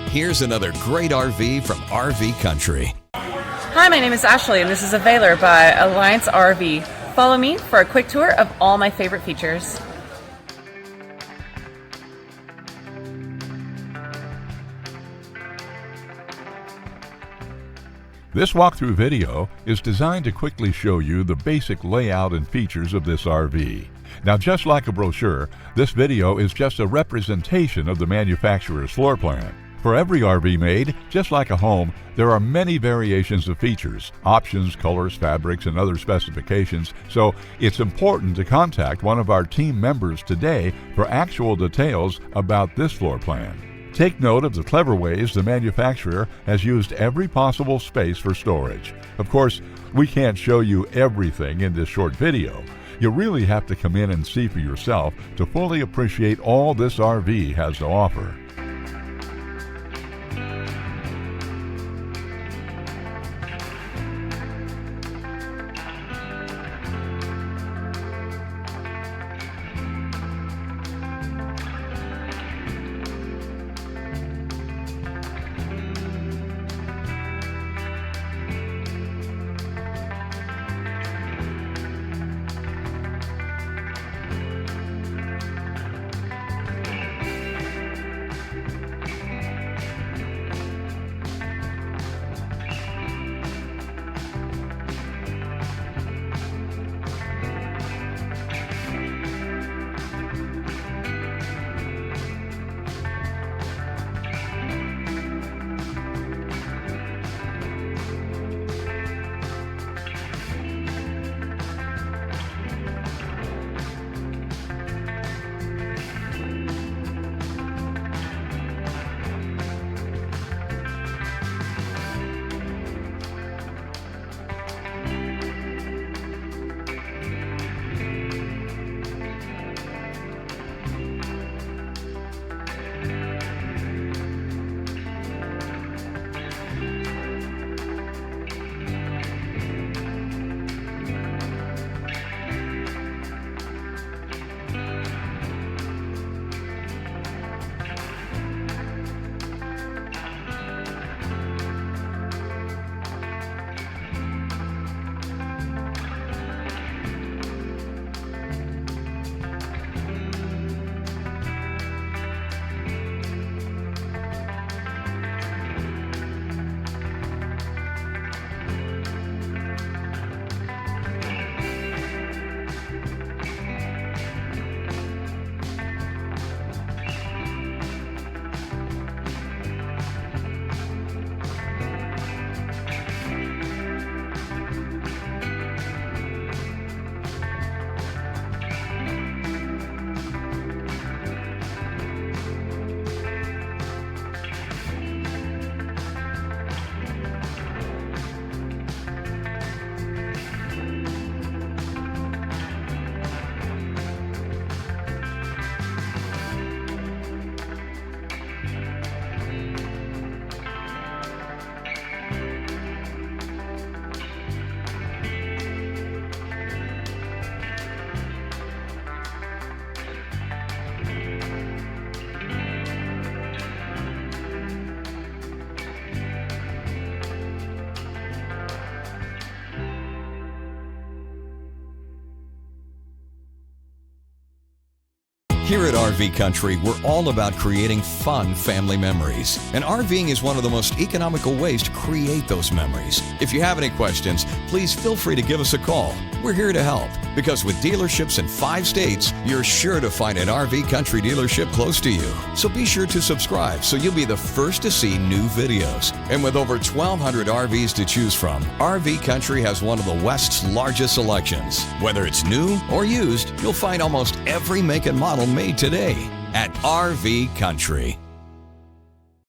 Here's another great RV from RV Country. Hi, my name is Ashley, and this is a Valor by Alliance RV. Follow me for a quick tour of all my favorite features. This walkthrough video is designed to quickly show you the basic layout and features of this RV. Now, just like a brochure, this video is just a representation of the manufacturer's floor plan. For every RV made, just like a home, there are many variations of features, options, colors, fabrics, and other specifications, so it's important to contact one of our team members today for actual details about this floor plan. Take note of the clever ways the manufacturer has used every possible space for storage. Of course, we can't show you everything in this short video. You really have to come in and see for yourself to fully appreciate all this RV has to offer. Here at RV Country, we're all about creating fun family memories. And RVing is one of the most economical ways to create those memories. If you have any questions, please feel free to give us a call. We're here to help, because with dealerships in 5 states, you're sure to find an RV Country dealership close to you. So be sure to subscribe so you'll be the first to see new videos. And with over 1,200 RVs to choose from, RV Country has one of the West's largest selections. Whether it's new or used, you'll find almost every make and model made today at RV Country.